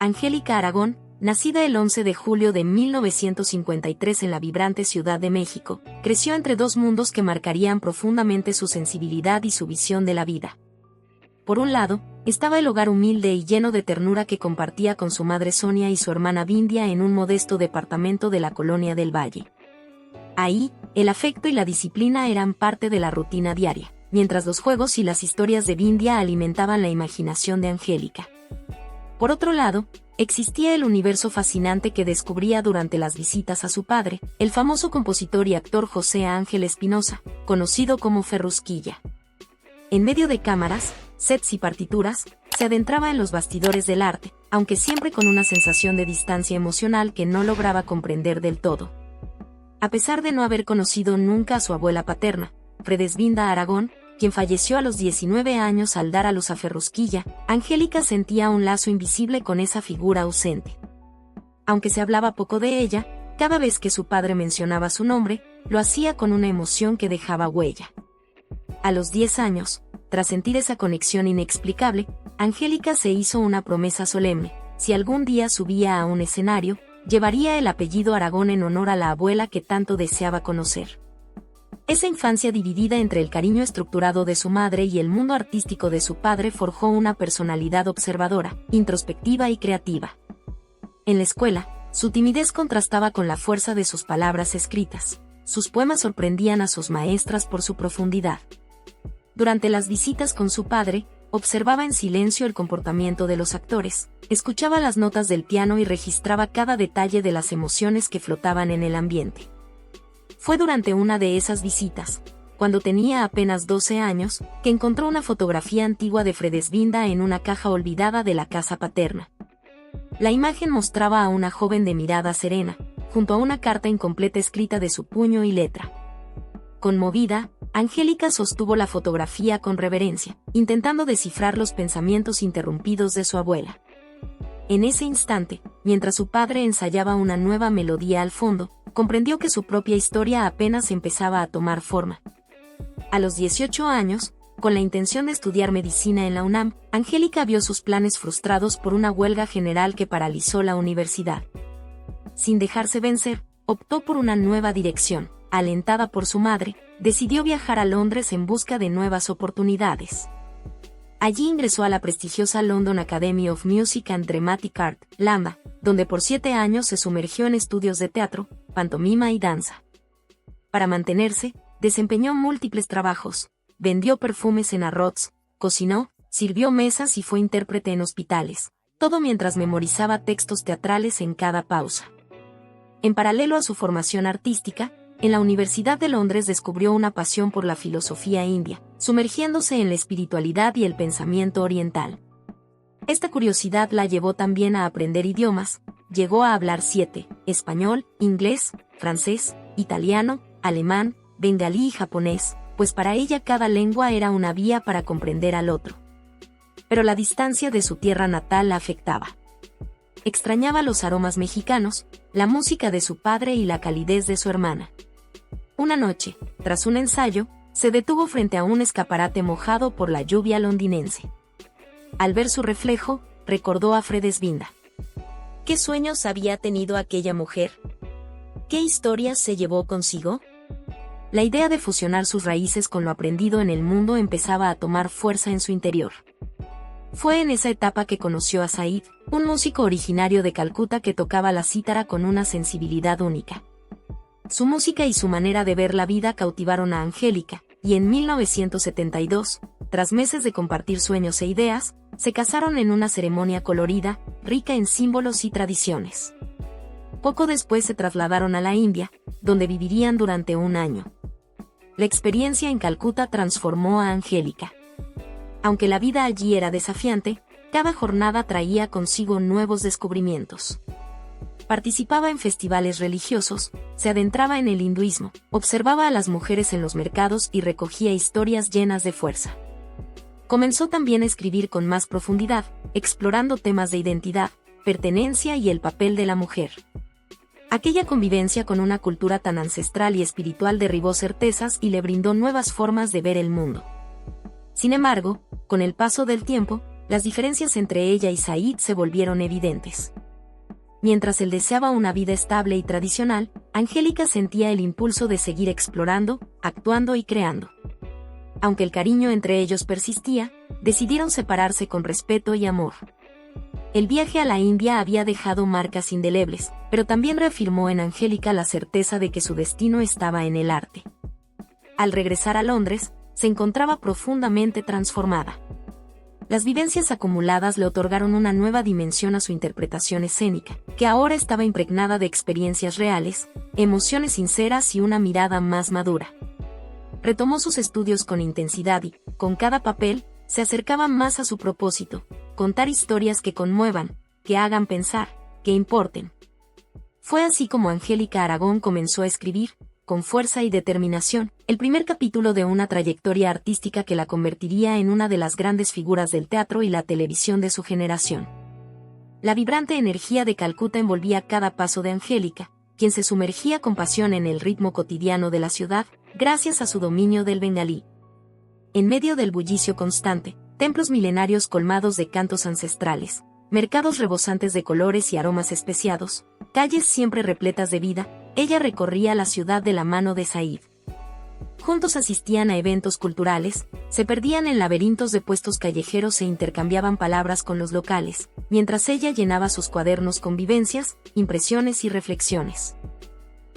Angélica Aragón, nacida el 11 de julio de 1953 en la vibrante Ciudad de México, creció entre dos mundos que marcarían profundamente su sensibilidad y su visión de la vida. Por un lado, estaba el hogar humilde y lleno de ternura que compartía con su madre Sonia y su hermana Vindia en un modesto departamento de la Colonia del Valle. Ahí, el afecto y la disciplina eran parte de la rutina diaria, mientras los juegos y las historias de Vindia alimentaban la imaginación de Angélica. Por otro lado, existía el universo fascinante que descubría durante las visitas a su padre, el famoso compositor y actor José Ángel Espinosa, conocido como Ferrusquilla. En medio de cámaras, sets y partituras, se adentraba en los bastidores del arte, aunque siempre con una sensación de distancia emocional que no lograba comprender del todo. A pesar de no haber conocido nunca a su abuela paterna, Fredesvinda Aragón, quien falleció a los 19 años al dar a luz a Ferrusquilla, Angélica sentía un lazo invisible con esa figura ausente. Aunque se hablaba poco de ella, cada vez que su padre mencionaba su nombre, lo hacía con una emoción que dejaba huella. A los 10 años, tras sentir esa conexión inexplicable, Angélica se hizo una promesa solemne: si algún día subía a un escenario, llevaría el apellido Aragón en honor a la abuela que tanto deseaba conocer. Esa infancia dividida entre el cariño estructurado de su madre y el mundo artístico de su padre forjó una personalidad observadora, introspectiva y creativa. En la escuela, su timidez contrastaba con la fuerza de sus palabras escritas. Sus poemas sorprendían a sus maestras por su profundidad. Durante las visitas con su padre, observaba en silencio el comportamiento de los actores, escuchaba las notas del piano y registraba cada detalle de las emociones que flotaban en el ambiente. Fue durante una de esas visitas, cuando tenía apenas 12 años, que encontró una fotografía antigua de Fredesvinda en una caja olvidada de la casa paterna. La imagen mostraba a una joven de mirada serena, junto a una carta incompleta escrita de su puño y letra. Conmovida, Angélica sostuvo la fotografía con reverencia, intentando descifrar los pensamientos interrumpidos de su abuela. En ese instante, mientras su padre ensayaba una nueva melodía al fondo, comprendió que su propia historia apenas empezaba a tomar forma. A los 18 años, con la intención de estudiar medicina en la UNAM, Angélica vio sus planes frustrados por una huelga general que paralizó la universidad. Sin dejarse vencer, optó por una nueva dirección. Alentada por su madre, decidió viajar a Londres en busca de nuevas oportunidades. Allí ingresó a la prestigiosa London Academy of Music and Dramatic Art, LAMDA, donde por 7 años se sumergió en estudios de teatro, pantomima y danza. Para mantenerse, desempeñó múltiples trabajos, vendió perfumes en Harrods, cocinó, sirvió mesas y fue intérprete en hospitales, todo mientras memorizaba textos teatrales en cada pausa. En paralelo a su formación artística, en la Universidad de Londres descubrió una pasión por la filosofía india, sumergiéndose en la espiritualidad y el pensamiento oriental. Esta curiosidad la llevó también a aprender idiomas. Llegó a hablar 7: español, inglés, francés, italiano, alemán, bengalí y japonés, pues para ella cada lengua era una vía para comprender al otro. Pero la distancia de su tierra natal la afectaba. Extrañaba los aromas mexicanos, la música de su padre y la calidez de su hermana. Una noche, tras un ensayo, se detuvo frente a un escaparate mojado por la lluvia londinense. Al ver su reflejo, recordó a Fredesvinda. ¿Qué sueños había tenido aquella mujer? ¿Qué historias se llevó consigo? La idea de fusionar sus raíces con lo aprendido en el mundo empezaba a tomar fuerza en su interior. Fue en esa etapa que conoció a Said, un músico originario de Calcuta que tocaba la cítara con una sensibilidad única. Su música y su manera de ver la vida cautivaron a Angélica, y en 1972, tras meses de compartir sueños e ideas, se casaron en una ceremonia colorida, rica en símbolos y tradiciones. Poco después se trasladaron a la India, donde vivirían durante un año. La experiencia en Calcuta transformó a Angélica. Aunque la vida allí era desafiante, cada jornada traía consigo nuevos descubrimientos. Participaba en festivales religiosos, se adentraba en el hinduismo, observaba a las mujeres en los mercados y recogía historias llenas de fuerza. Comenzó también a escribir con más profundidad, explorando temas de identidad, pertenencia y el papel de la mujer. Aquella convivencia con una cultura tan ancestral y espiritual derribó certezas y le brindó nuevas formas de ver el mundo. Sin embargo, con el paso del tiempo, Las diferencias entre ella y Said se volvieron evidentes. Mientras él deseaba una vida estable y tradicional, Angélica sentía el impulso de seguir explorando, actuando y creando. Aunque el cariño entre ellos persistía, decidieron separarse con respeto y amor. El viaje a la India había dejado marcas indelebles, pero también reafirmó en Angélica la certeza de que su destino estaba en el arte. Al regresar a Londres, se encontraba profundamente transformada. Las vivencias acumuladas le otorgaron una nueva dimensión a su interpretación escénica, que ahora estaba impregnada de experiencias reales, emociones sinceras y una mirada más madura. Retomó sus estudios con intensidad y, con cada papel, se acercaba más a su propósito: contar historias que conmuevan, que hagan pensar, que importen. Fue así como Angélica Aragón comenzó a escribir, con fuerza y determinación, el primer capítulo de una trayectoria artística que la convertiría en una de las grandes figuras del teatro y la televisión de su generación. La vibrante energía de Calcuta envolvía cada paso de Angélica, quien se sumergía con pasión en el ritmo cotidiano de la ciudad, gracias a su dominio del bengalí. En medio del bullicio constante, templos milenarios colmados de cantos ancestrales, mercados rebosantes de colores y aromas especiados, calles siempre repletas de vida, ella recorría la ciudad de la mano de Said. Juntos asistían a eventos culturales, se perdían en laberintos de puestos callejeros e intercambiaban palabras con los locales, mientras ella llenaba sus cuadernos con vivencias, impresiones y reflexiones.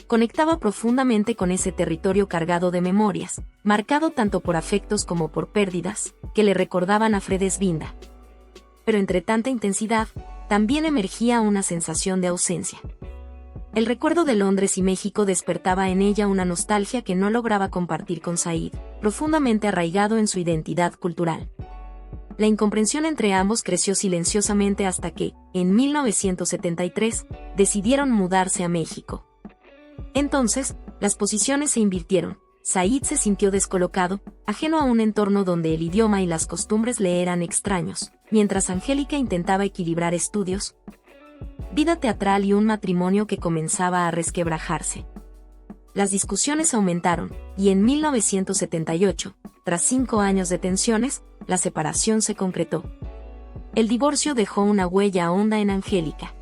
Conectaba profundamente con ese territorio cargado de memorias, marcado tanto por afectos como por pérdidas, que le recordaban a Fredesvinda. Pero entre tanta intensidad, también emergía una sensación de ausencia. El recuerdo de Londres y México despertaba en ella una nostalgia que no lograba compartir con Said, profundamente arraigado en su identidad cultural. La incomprensión entre ambos creció silenciosamente hasta que, en 1973, decidieron mudarse a México. Entonces, las posiciones se invirtieron. Said se sintió descolocado, ajeno a un entorno donde el idioma y las costumbres le eran extraños, mientras Angélica intentaba equilibrar estudios, vida teatral y un matrimonio que comenzaba a resquebrajarse. Las discusiones aumentaron, y en 1978, tras 5 años de tensiones, la separación se concretó. El divorcio dejó una huella honda en Angélica.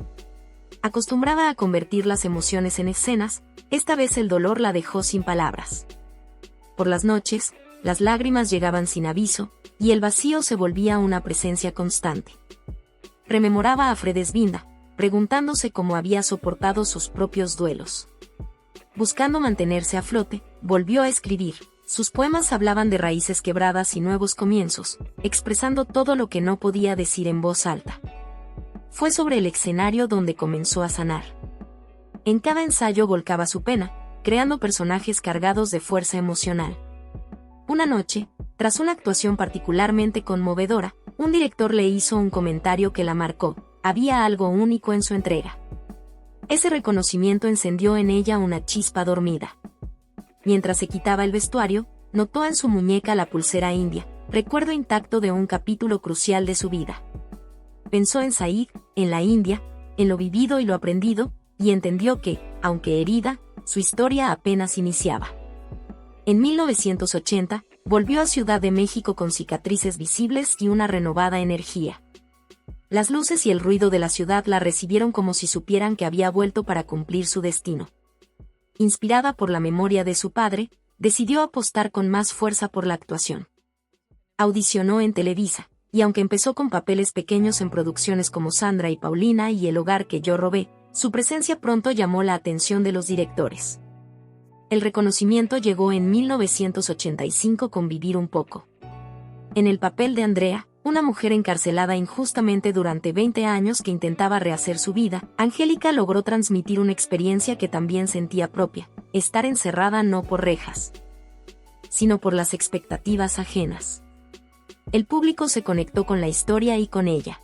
Acostumbrada a convertir las emociones en escenas, esta vez el dolor la dejó sin palabras. Por las noches, las lágrimas llegaban sin aviso, y el vacío se volvía una presencia constante. Rememoraba a Fredesvinda, preguntándose cómo había soportado sus propios duelos. Buscando mantenerse a flote, volvió a escribir. Sus poemas hablaban de raíces quebradas y nuevos comienzos, expresando todo lo que no podía decir en voz alta. Fue sobre el escenario donde comenzó a sanar. En cada ensayo volcaba su pena, creando personajes cargados de fuerza emocional. Una noche, tras una actuación particularmente conmovedora, un director le hizo un comentario que la marcó. Había algo único en su entrega. Ese reconocimiento encendió en ella una chispa dormida. Mientras se quitaba el vestuario, notó en su muñeca la pulsera india, recuerdo intacto de un capítulo crucial de su vida. Pensó en Said, en la India, en lo vivido y lo aprendido, y entendió que, aunque herida, su historia apenas iniciaba. En 1980, volvió a Ciudad de México con cicatrices visibles y una renovada energía. Las luces y el ruido de la ciudad la recibieron como si supieran que había vuelto para cumplir su destino. Inspirada por la memoria de su padre, decidió apostar con más fuerza por la actuación. Audicionó en Televisa, y aunque empezó con papeles pequeños en producciones como Sandra y Paulina y El hogar que yo robé, su presencia pronto llamó la atención de los directores. El reconocimiento llegó en 1985 con Vivir un poco. En el papel de Andrea, una mujer encarcelada injustamente durante 20 años que intentaba rehacer su vida, Angélica logró transmitir una experiencia que también sentía propia: estar encerrada no por rejas, sino por las expectativas ajenas. El público se conectó con la historia y con ella.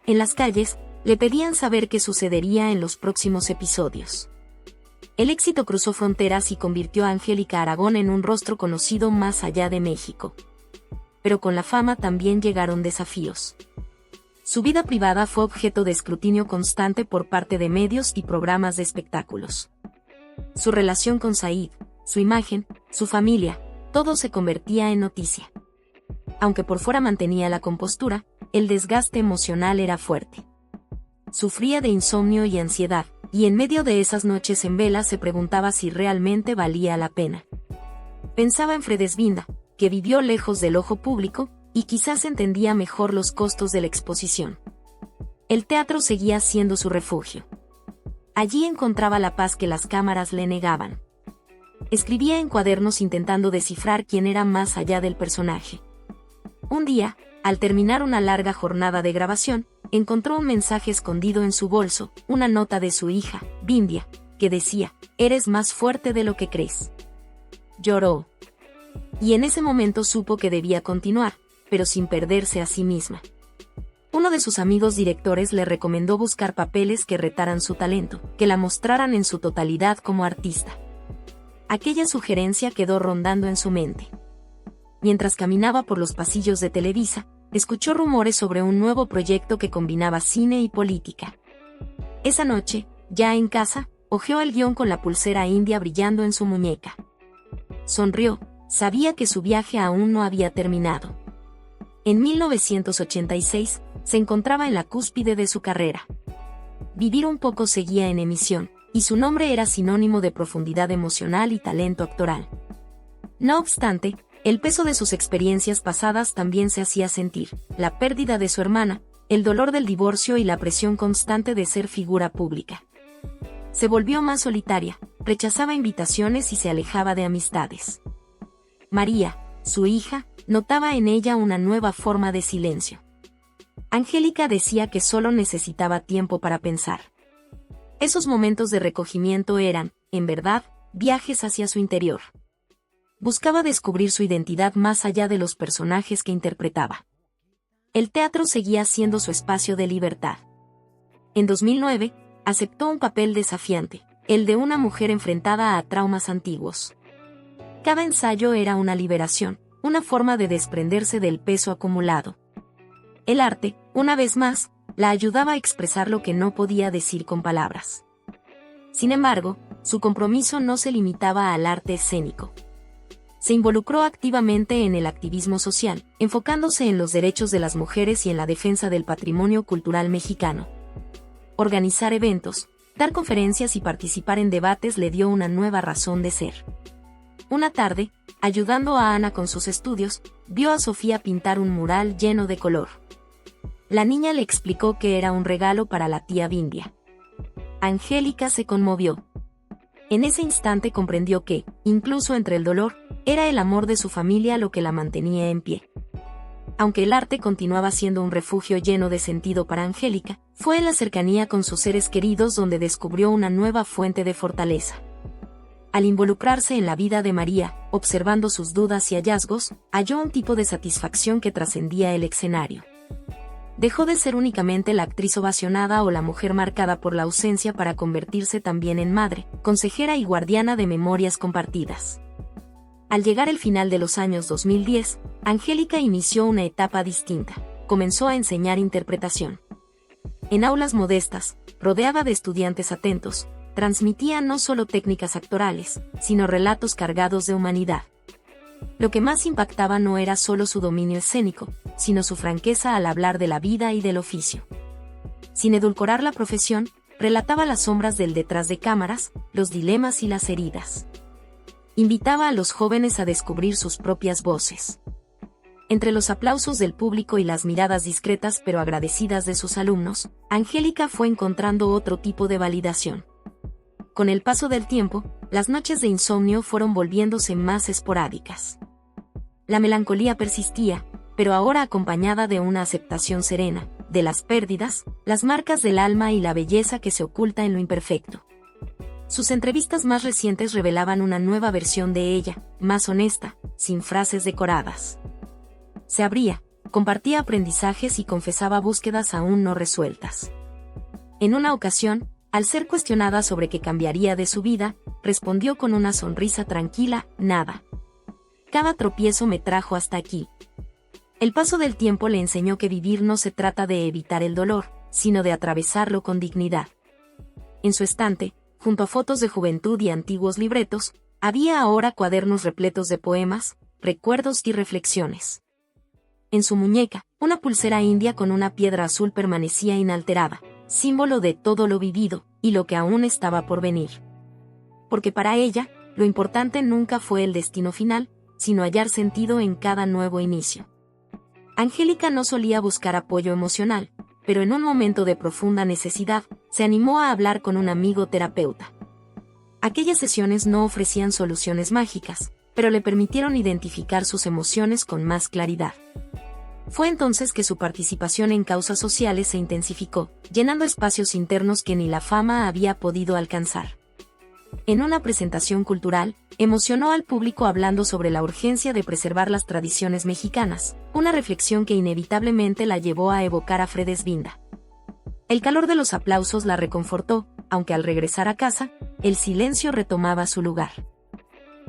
En las calles, le pedían saber qué sucedería en los próximos episodios. El éxito cruzó fronteras y convirtió a Angélica Aragón en un rostro conocido más allá de México. Pero con la fama también llegaron desafíos. Su vida privada fue objeto de escrutinio constante por parte de medios y programas de espectáculos. Su relación con Said, su imagen, su familia, todo se convertía en noticia. Aunque por fuera mantenía la compostura, el desgaste emocional era fuerte. Sufría de insomnio y ansiedad, y en medio de esas noches en vela se preguntaba si realmente valía la pena. Pensaba en Fredesvinda, que vivió lejos del ojo público, y quizás entendía mejor los costos de la exposición. El teatro seguía siendo su refugio. Allí encontraba la paz que las cámaras le negaban. Escribía en cuadernos intentando descifrar quién era más allá del personaje. Un día, al terminar una larga jornada de grabación, encontró un mensaje escondido en su bolso, una nota de su hija, Vindia, que decía: «Eres más fuerte de lo que crees». Lloró. Y en ese momento supo que debía continuar, pero sin perderse a sí misma. Uno de sus amigos directores le recomendó buscar papeles que retaran su talento, que la mostraran en su totalidad como artista. Aquella sugerencia quedó rondando en su mente. Mientras caminaba por los pasillos de Televisa, escuchó rumores sobre un nuevo proyecto que combinaba cine y política. Esa noche, ya en casa, hojeó el guión con la pulsera india brillando en su muñeca. Sonrió, sabía que su viaje aún no había terminado. En 1986, se encontraba en la cúspide de su carrera. Vivir un poco seguía en emisión, y su nombre era sinónimo de profundidad emocional y talento actoral. No obstante, el peso de sus experiencias pasadas también se hacía sentir: la pérdida de su hermana, el dolor del divorcio y la presión constante de ser figura pública. Se volvió más solitaria, rechazaba invitaciones y se alejaba de amistades. María, su hija, notaba en ella una nueva forma de silencio. Angélica decía que solo necesitaba tiempo para pensar. Esos momentos de recogimiento eran, en verdad, viajes hacia su interior. Buscaba descubrir su identidad más allá de los personajes que interpretaba. El teatro seguía siendo su espacio de libertad. En 2009, aceptó un papel desafiante, el de una mujer enfrentada a traumas antiguos. Cada ensayo era una liberación, una forma de desprenderse del peso acumulado. El arte, una vez más, la ayudaba a expresar lo que no podía decir con palabras. Sin embargo, su compromiso no se limitaba al arte escénico. Se involucró activamente en el activismo social, enfocándose en los derechos de las mujeres y en la defensa del patrimonio cultural mexicano. Organizar eventos, dar conferencias y participar en debates le dio una nueva razón de ser. Una tarde, ayudando a Ana con sus estudios, vio a Sofía pintar un mural lleno de color. La niña le explicó que era un regalo para la tía Vindia. Angélica se conmovió. En ese instante comprendió que, incluso entre el dolor, era el amor de su familia lo que la mantenía en pie. Aunque el arte continuaba siendo un refugio lleno de sentido para Angélica, fue en la cercanía con sus seres queridos donde descubrió una nueva fuente de fortaleza. Al involucrarse en la vida de María, observando sus dudas y hallazgos, halló un tipo de satisfacción que trascendía el escenario. Dejó de ser únicamente la actriz ovacionada o la mujer marcada por la ausencia para convertirse también en madre, consejera y guardiana de memorias compartidas. Al llegar el final de los años 2010, Angélica inició una etapa distinta. Comenzó a enseñar interpretación. En aulas modestas, rodeada de estudiantes atentos, transmitía no solo técnicas actorales, sino relatos cargados de humanidad. Lo que más impactaba no era solo su dominio escénico, sino su franqueza al hablar de la vida y del oficio. Sin edulcorar la profesión, relataba las sombras del detrás de cámaras, los dilemas y las heridas. Invitaba a los jóvenes a descubrir sus propias voces. Entre los aplausos del público y las miradas discretas pero agradecidas de sus alumnos, Angélica fue encontrando otro tipo de validación. Con el paso del tiempo, las noches de insomnio fueron volviéndose más esporádicas. La melancolía persistía, pero ahora acompañada de una aceptación serena, de las pérdidas, las marcas del alma y la belleza que se oculta en lo imperfecto. Sus entrevistas más recientes revelaban una nueva versión de ella, más honesta, sin frases decoradas. Se abría, compartía aprendizajes y confesaba búsquedas aún no resueltas. En una ocasión, al ser cuestionada sobre qué cambiaría de su vida, respondió con una sonrisa tranquila: nada. Cada tropiezo me trajo hasta aquí. El paso del tiempo le enseñó que vivir no se trata de evitar el dolor, sino de atravesarlo con dignidad. En su estante, junto a fotos de juventud y antiguos libretos, había ahora cuadernos repletos de poemas, recuerdos y reflexiones. En su muñeca, una pulsera india con una piedra azul permanecía inalterada, símbolo de todo lo vivido y lo que aún estaba por venir. Porque para ella, lo importante nunca fue el destino final, sino hallar sentido en cada nuevo inicio. Angélica no solía buscar apoyo emocional, pero en un momento de profunda necesidad, se animó a hablar con un amigo terapeuta. Aquellas sesiones no ofrecían soluciones mágicas, pero le permitieron identificar sus emociones con más claridad. Fue entonces que su participación en causas sociales se intensificó, llenando espacios internos que ni la fama había podido alcanzar. En una presentación cultural, emocionó al público hablando sobre la urgencia de preservar las tradiciones mexicanas, una reflexión que inevitablemente la llevó a evocar a Fredesvinda. El calor de los aplausos la reconfortó, aunque al regresar a casa, el silencio retomaba su lugar.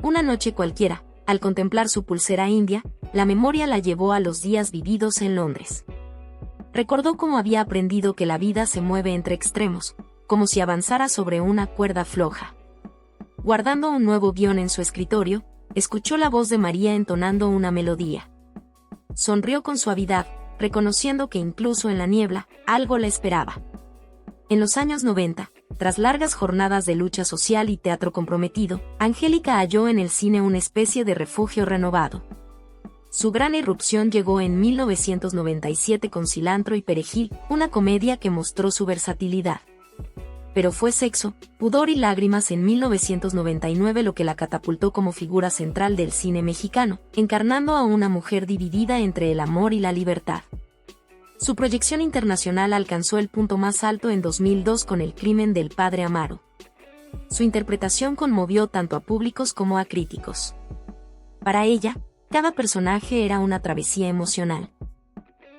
Una noche cualquiera, al contemplar su pulsera india, la memoria la llevó a los días vividos en Londres. Recordó cómo había aprendido que la vida se mueve entre extremos, como si avanzara sobre una cuerda floja. Guardando un nuevo guión en su escritorio, escuchó la voz de María entonando una melodía. Sonrió con suavidad, reconociendo que incluso en la niebla, algo la esperaba. En los años 90, tras largas jornadas de lucha social y teatro comprometido, Angélica halló en el cine una especie de refugio renovado. Su gran irrupción llegó en 1997 con Cilantro y Perejil, una comedia que mostró su versatilidad. Pero fue Sexo, Pudor y Lágrimas en 1999 lo que la catapultó como figura central del cine mexicano, encarnando a una mujer dividida entre el amor y la libertad. Su proyección internacional alcanzó el punto más alto en 2002 con El crimen del padre Amaro. Su interpretación conmovió tanto a públicos como a críticos. Para ella, cada personaje era una travesía emocional.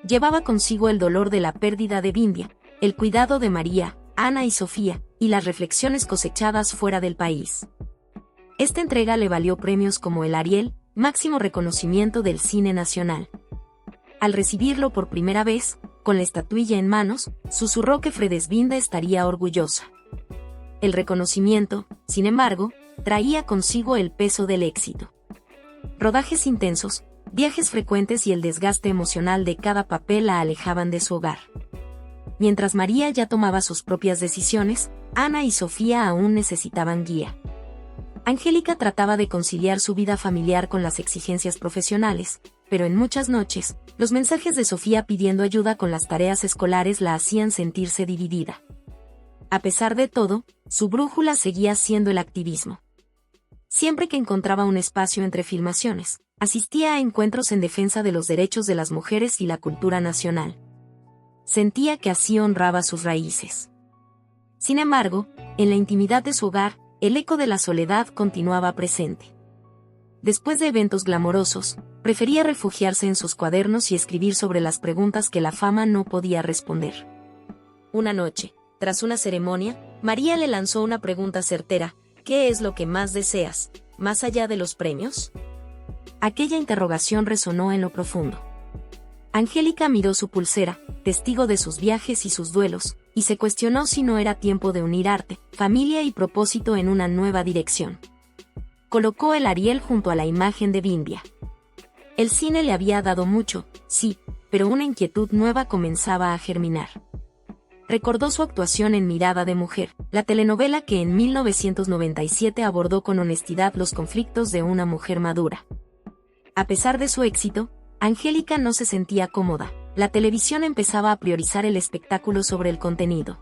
Llevaba consigo el dolor de la pérdida de Bindia, el cuidado de María, Ana y Sofía, y las reflexiones cosechadas fuera del país. Esta entrega le valió premios como el Ariel, máximo reconocimiento del cine nacional. Al recibirlo por primera vez, con la estatuilla en manos, susurró que Fredesvinda estaría orgullosa. El reconocimiento, sin embargo, traía consigo el peso del éxito. Rodajes intensos, viajes frecuentes y el desgaste emocional de cada papel la alejaban de su hogar. Mientras María ya tomaba sus propias decisiones, Ana y Sofía aún necesitaban guía. Angélica trataba de conciliar su vida familiar con las exigencias profesionales, pero en muchas noches, los mensajes de Sofía pidiendo ayuda con las tareas escolares la hacían sentirse dividida. A pesar de todo, su brújula seguía siendo el activismo. Siempre que encontraba un espacio entre filmaciones, asistía a encuentros en defensa de los derechos de las mujeres y la cultura nacional. Sentía que así honraba sus raíces. Sin embargo, en la intimidad de su hogar, el eco de la soledad continuaba presente. Después de eventos glamorosos, prefería refugiarse en sus cuadernos y escribir sobre las preguntas que la fama no podía responder. Una noche, tras una ceremonia, María le lanzó una pregunta certera: ¿qué es lo que más deseas, más allá de los premios? Aquella interrogación resonó en lo profundo. Angélica miró su pulsera, testigo de sus viajes y sus duelos, y se cuestionó si no era tiempo de unir arte, familia y propósito en una nueva dirección. Colocó el Ariel junto a la imagen de Bindia. El cine le había dado mucho, sí, pero una inquietud nueva comenzaba a germinar. Recordó su actuación en Mirada de Mujer, la telenovela que en 1997 abordó con honestidad los conflictos de una mujer madura. A pesar de su éxito, Angélica no se sentía cómoda. La televisión empezaba a priorizar el espectáculo sobre el contenido.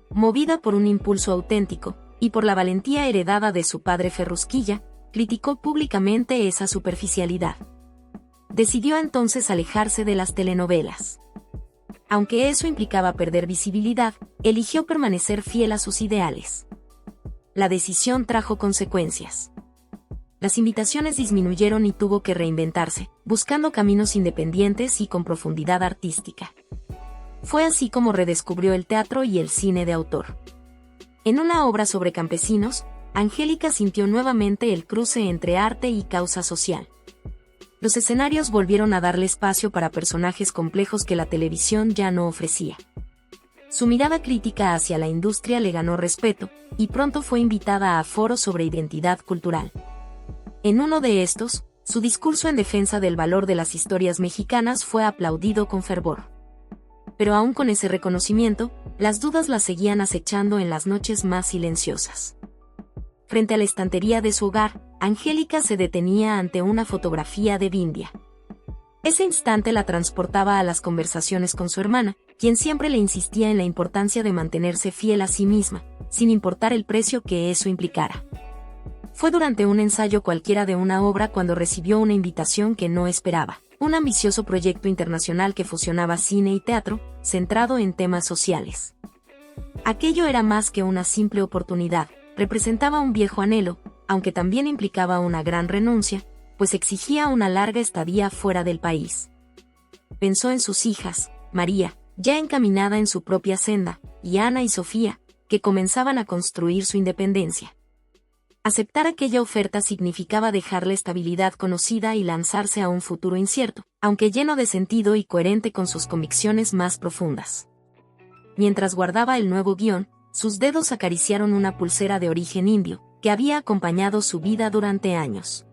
Movida por un impulso auténtico, y por la valentía heredada de su padre Ferrusquilla, criticó públicamente esa superficialidad. Decidió entonces alejarse de las telenovelas. Aunque eso implicaba perder visibilidad, eligió permanecer fiel a sus ideales. La decisión trajo consecuencias. Las invitaciones disminuyeron y tuvo que reinventarse, buscando caminos independientes y con profundidad artística. Fue así como redescubrió el teatro y el cine de autor. En una obra sobre campesinos, Angélica sintió nuevamente el cruce entre arte y causa social. Los escenarios volvieron a darle espacio para personajes complejos que la televisión ya no ofrecía. Su mirada crítica hacia la industria le ganó respeto, y pronto fue invitada a foros sobre identidad cultural. En uno de estos, Su discurso en defensa del valor de las historias mexicanas fue aplaudido con fervor. Pero aún con ese reconocimiento, las dudas la seguían acechando en las noches más silenciosas. Frente a la estantería de su hogar, Angélica se detenía ante una fotografía de Bindia. Ese instante la transportaba a las conversaciones con su hermana, quien siempre le insistía en la importancia de mantenerse fiel a sí misma, sin importar el precio que eso implicara. Fue durante un ensayo cualquiera de una obra cuando recibió una invitación que no esperaba, un ambicioso proyecto internacional que fusionaba cine y teatro, centrado en temas sociales. Aquello era más que una simple oportunidad, representaba un viejo anhelo, aunque también implicaba una gran renuncia, pues exigía una larga estadía fuera del país. Pensó en sus hijas, María, ya encaminada en su propia senda, y Ana y Sofía, que comenzaban a construir su independencia. Aceptar aquella oferta significaba dejar la estabilidad conocida y lanzarse a un futuro incierto, aunque lleno de sentido y coherente con sus convicciones más profundas. Mientras guardaba el nuevo guión, sus dedos acariciaron una pulsera de origen indio, que había acompañado su vida durante años.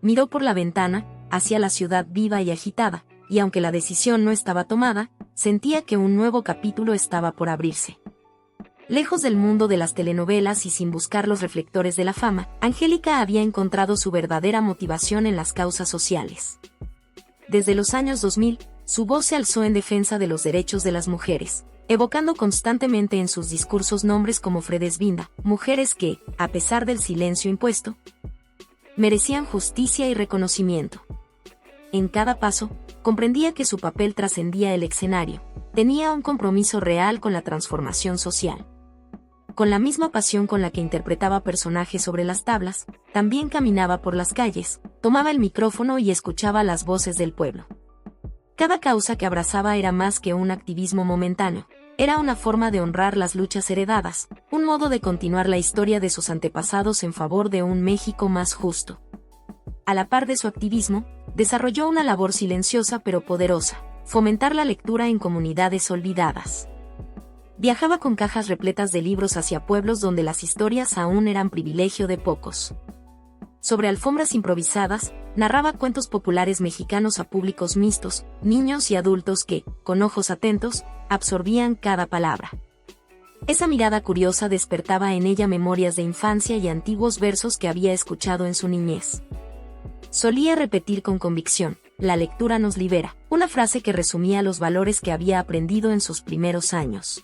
Miró por la ventana, hacia la ciudad viva y agitada, y aunque la decisión no estaba tomada, sentía que un nuevo capítulo estaba por abrirse. Lejos del mundo de las telenovelas y sin buscar los reflectores de la fama, Angélica había encontrado su verdadera motivación en las causas sociales. Desde los años 2000, su voz se alzó en defensa de los derechos de las mujeres, evocando constantemente en sus discursos nombres como Fredes Binda, mujeres que, a pesar del silencio impuesto, merecían justicia y reconocimiento. En cada paso, comprendía que su papel trascendía el escenario, tenía un compromiso real con la transformación social. Con la misma pasión con la que interpretaba personajes sobre las tablas, también caminaba por las calles, tomaba el micrófono y escuchaba las voces del pueblo. Cada causa que abrazaba era más que un activismo momentáneo, era una forma de honrar las luchas heredadas, un modo de continuar la historia de sus antepasados en favor de un México más justo. A la par de su activismo, desarrolló una labor silenciosa pero poderosa: fomentar la lectura en comunidades olvidadas. Viajaba con cajas repletas de libros hacia pueblos donde las historias aún eran privilegio de pocos. Sobre alfombras improvisadas, narraba cuentos populares mexicanos a públicos mixtos, niños y adultos que, con ojos atentos, absorbían cada palabra. Esa mirada curiosa despertaba en ella memorias de infancia y antiguos versos que había escuchado en su niñez. Solía repetir con convicción: "La lectura nos libera", una frase que resumía los valores que había aprendido en sus primeros años.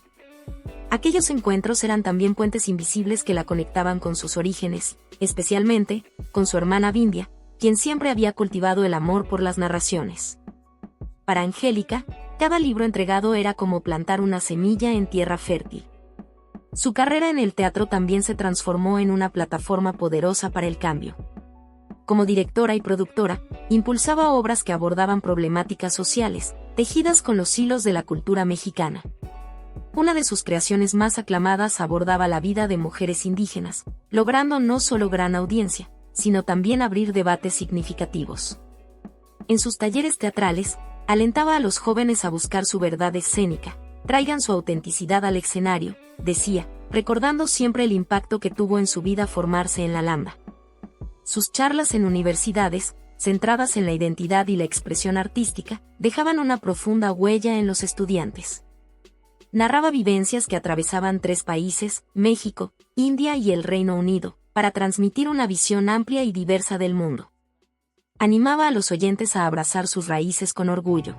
Aquellos encuentros eran también puentes invisibles que la conectaban con sus orígenes, especialmente con su hermana Bindia, quien siempre había cultivado el amor por las narraciones. Para Angélica, cada libro entregado era como plantar una semilla en tierra fértil. Su carrera en el teatro también se transformó en una plataforma poderosa para el cambio. Como directora y productora, impulsaba obras que abordaban problemáticas sociales, tejidas con los hilos de la cultura mexicana. Una de sus creaciones más aclamadas abordaba la vida de mujeres indígenas, logrando no solo gran audiencia, sino también abrir debates significativos. En sus talleres teatrales, alentaba a los jóvenes a buscar su verdad escénica: "Traigan su autenticidad al escenario", decía, recordando siempre el impacto que tuvo en su vida formarse en la Lambda. Sus charlas en universidades, centradas en la identidad y la expresión artística, dejaban una profunda huella en los estudiantes. Narraba vivencias que atravesaban 3 países, México, India y el Reino Unido, para transmitir una visión amplia y diversa del mundo. Animaba a los oyentes a abrazar sus raíces con orgullo.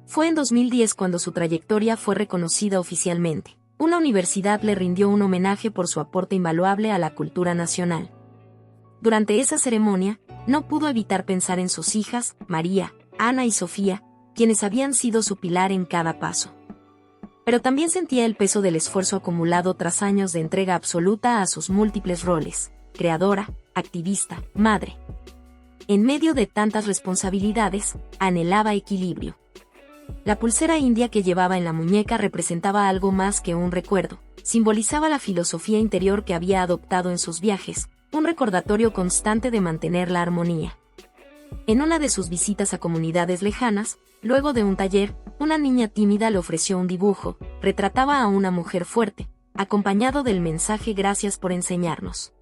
Fue en 2010 cuando su trayectoria fue reconocida oficialmente. Una universidad le rindió un homenaje por su aporte invaluable a la cultura nacional. Durante esa ceremonia, no pudo evitar pensar en sus hijas, María, Ana y Sofía, quienes habían sido su pilar en cada paso. Pero también sentía el peso del esfuerzo acumulado tras años de entrega absoluta a sus múltiples roles: creadora, activista, madre. En medio de tantas responsabilidades, anhelaba equilibrio. La pulsera india que llevaba en la muñeca representaba algo más que un recuerdo, simbolizaba la filosofía interior que había adoptado en sus viajes, un recordatorio constante de mantener la armonía. En una de sus visitas a comunidades lejanas, luego de un taller, una niña tímida le ofreció un dibujo: retrataba a una mujer fuerte, acompañado del mensaje "Gracias por enseñarnos".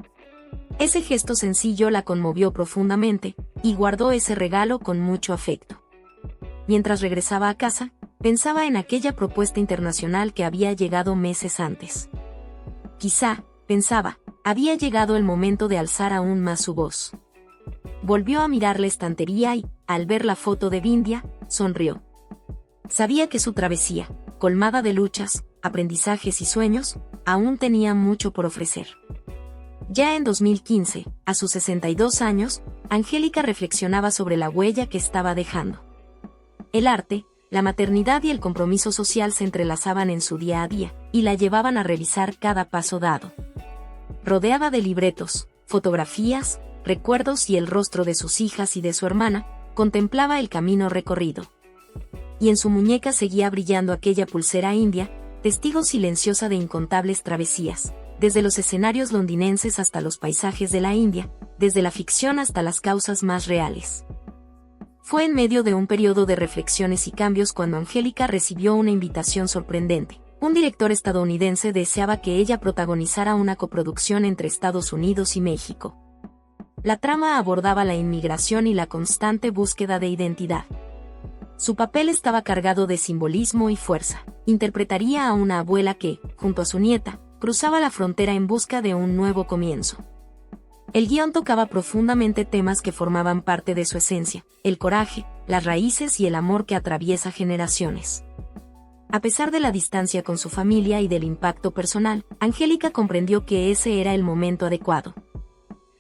Ese gesto sencillo la conmovió profundamente, y guardó ese regalo con mucho afecto. Mientras regresaba a casa, pensaba en aquella propuesta internacional que había llegado meses antes. Quizá, pensaba, había llegado el momento de alzar aún más su voz. Volvió a mirar la estantería y, al ver la foto de Bindia, sonrió. Sabía que su travesía, colmada de luchas, aprendizajes y sueños, aún tenía mucho por ofrecer. Ya en 2015, a sus 62 años, Angélica reflexionaba sobre la huella que estaba dejando. El arte, la maternidad y el compromiso social se entrelazaban en su día a día, y la llevaban a revisar cada paso dado. Rodeada de libretos, fotografías, recuerdos y el rostro de sus hijas y de su hermana, contemplaba el camino recorrido. Y en su muñeca seguía brillando aquella pulsera india, testigo silenciosa de incontables travesías, desde los escenarios londinenses hasta los paisajes de la India, desde la ficción hasta las causas más reales. Fue en medio de un periodo de reflexiones y cambios cuando Angélica recibió una invitación sorprendente. Un director estadounidense deseaba que ella protagonizara una coproducción entre Estados Unidos y México. La trama abordaba la inmigración y la constante búsqueda de identidad. Su papel estaba cargado de simbolismo y fuerza. Interpretaría a una abuela que, junto a su nieta, cruzaba la frontera en busca de un nuevo comienzo. El guión tocaba profundamente temas que formaban parte de su esencia: el coraje, las raíces y el amor que atraviesa generaciones. A pesar de la distancia con su familia y del impacto personal, Angélica comprendió que ese era el momento adecuado.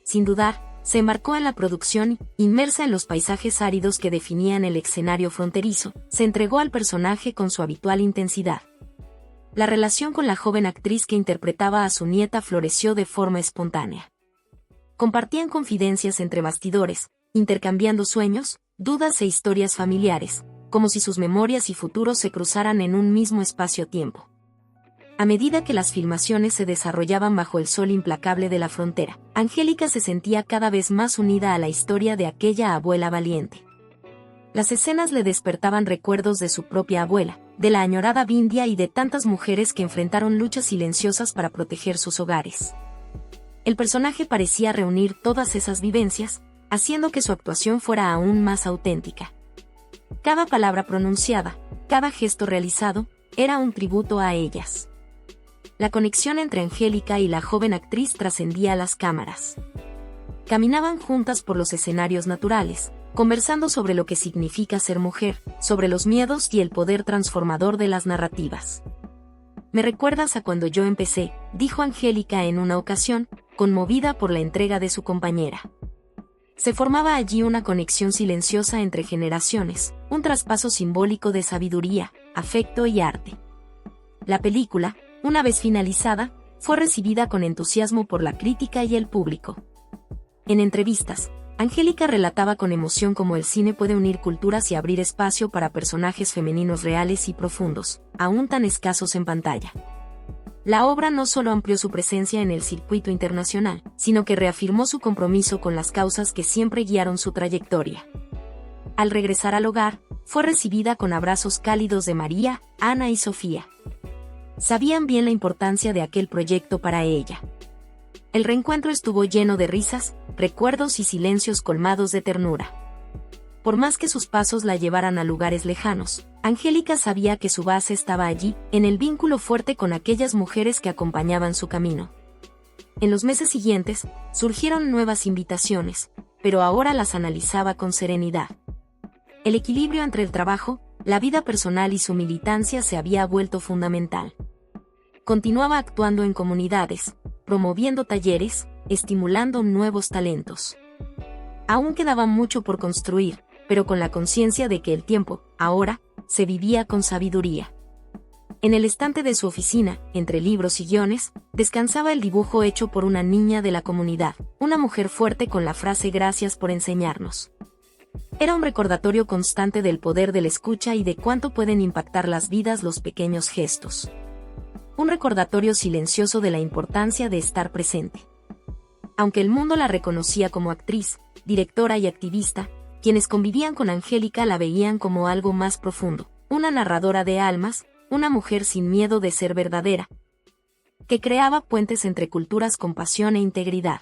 Sin dudar, se embarcó en la producción, inmersa en los paisajes áridos que definían el escenario fronterizo, se entregó al personaje con su habitual intensidad. La relación con la joven actriz que interpretaba a su nieta floreció de forma espontánea. Compartían confidencias entre bastidores, intercambiando sueños, dudas e historias familiares, como si sus memorias y futuros se cruzaran en un mismo espacio-tiempo. A medida que las filmaciones se desarrollaban bajo el sol implacable de la frontera, Angélica se sentía cada vez más unida a la historia de aquella abuela valiente. Las escenas le despertaban recuerdos de su propia abuela, de la añorada Bindia y de tantas mujeres que enfrentaron luchas silenciosas para proteger sus hogares. El personaje parecía reunir todas esas vivencias, haciendo que su actuación fuera aún más auténtica. Cada palabra pronunciada, cada gesto realizado, era un tributo a ellas. La conexión entre Angélica y la joven actriz trascendía las cámaras. Caminaban juntas por los escenarios naturales, conversando sobre lo que significa ser mujer, sobre los miedos y el poder transformador de las narrativas. «Me recuerdas a cuando yo empecé», dijo Angélica en una ocasión, conmovida por la entrega de su compañera. Se formaba allí una conexión silenciosa entre generaciones, un traspaso simbólico de sabiduría, afecto y arte. La película, una vez finalizada, fue recibida con entusiasmo por la crítica y el público. En entrevistas, Angélica relataba con emoción cómo el cine puede unir culturas y abrir espacio para personajes femeninos reales y profundos, aún tan escasos en pantalla. La obra no solo amplió su presencia en el circuito internacional, sino que reafirmó su compromiso con las causas que siempre guiaron su trayectoria. Al regresar al hogar, fue recibida con abrazos cálidos de María, Ana y Sofía. Sabían bien la importancia de aquel proyecto para ella. El reencuentro estuvo lleno de risas, recuerdos y silencios colmados de ternura. Por más que sus pasos la llevaran a lugares lejanos, Angélica sabía que su base estaba allí, en el vínculo fuerte con aquellas mujeres que acompañaban su camino. En los meses siguientes, surgieron nuevas invitaciones, pero ahora las analizaba con serenidad. El equilibrio entre el trabajo, la vida personal y su militancia se había vuelto fundamental. Continuaba actuando en comunidades, promoviendo talleres, estimulando nuevos talentos. Aún quedaba mucho por construir, pero con la conciencia de que el tiempo, ahora, se vivía con sabiduría. En el estante de su oficina, entre libros y guiones, descansaba el dibujo hecho por una niña de la comunidad, una mujer fuerte con la frase «Gracias por enseñarnos». Era un recordatorio constante del poder de la escucha y de cuánto pueden impactar las vidas los pequeños gestos. Un recordatorio silencioso de la importancia de estar presente. Aunque el mundo la reconocía como actriz, directora y activista, quienes convivían con Angélica la veían como algo más profundo, una narradora de almas, una mujer sin miedo de ser verdadera, que creaba puentes entre culturas con pasión e integridad.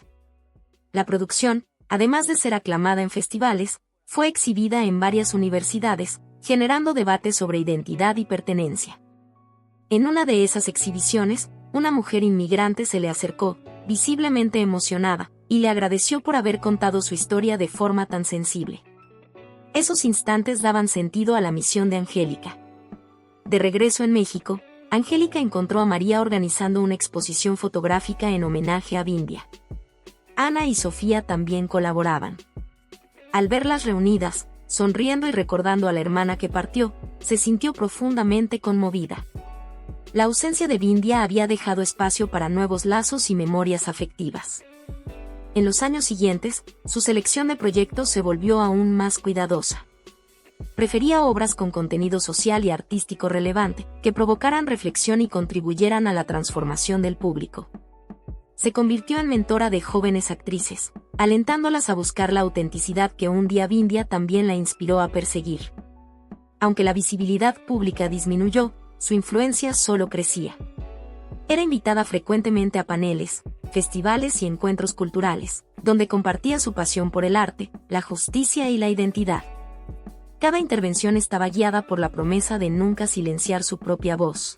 La producción, además de ser aclamada en festivales, fue exhibida en varias universidades, generando debates sobre identidad y pertenencia. En una de esas exhibiciones, una mujer inmigrante se le acercó, visiblemente emocionada, y le agradeció por haber contado su historia de forma tan sensible. Esos instantes daban sentido a la misión de Angélica. De regreso en México, Angélica encontró a María organizando una exposición fotográfica en homenaje a Bindia. Ana y Sofía también colaboraban. Al verlas reunidas, sonriendo y recordando a la hermana que partió, se sintió profundamente conmovida. La ausencia de Bindia había dejado espacio para nuevos lazos y memorias afectivas. En los años siguientes, su selección de proyectos se volvió aún más cuidadosa. Prefería obras con contenido social y artístico relevante, que provocaran reflexión y contribuyeran a la transformación del público. Se convirtió en mentora de jóvenes actrices, alentándolas a buscar la autenticidad que un día Bindia también la inspiró a perseguir. Aunque la visibilidad pública disminuyó, su influencia solo crecía. Era invitada frecuentemente a paneles, festivales y encuentros culturales, donde compartía su pasión por el arte, la justicia y la identidad. Cada intervención estaba guiada por la promesa de nunca silenciar su propia voz.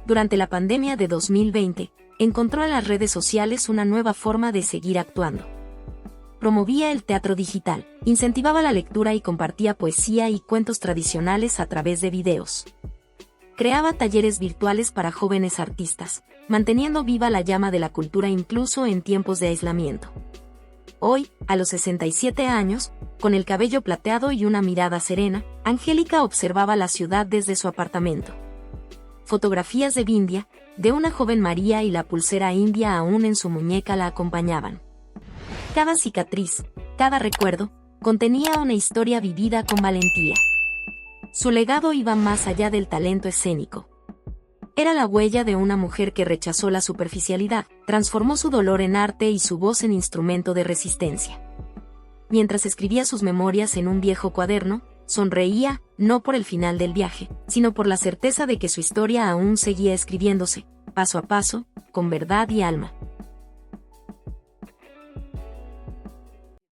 Durante la pandemia de 2020, encontró en las redes sociales una nueva forma de seguir actuando. Promovía el teatro digital, incentivaba la lectura y compartía poesía y cuentos tradicionales a través de videos. Creaba talleres virtuales para jóvenes artistas, manteniendo viva la llama de la cultura incluso en tiempos de aislamiento. Hoy, a los 67 años, con el cabello plateado y una mirada serena, Angélica observaba la ciudad desde su apartamento. Fotografías de Bindia, de una joven María y la pulsera india aún en su muñeca la acompañaban. Cada cicatriz, cada recuerdo, contenía una historia vivida con valentía. Su legado iba más allá del talento escénico. Era la huella de una mujer que rechazó la superficialidad, transformó su dolor en arte y su voz en instrumento de resistencia. Mientras escribía sus memorias en un viejo cuaderno, sonreía, no por el final del viaje, sino por la certeza de que su historia aún seguía escribiéndose, paso a paso, con verdad y alma.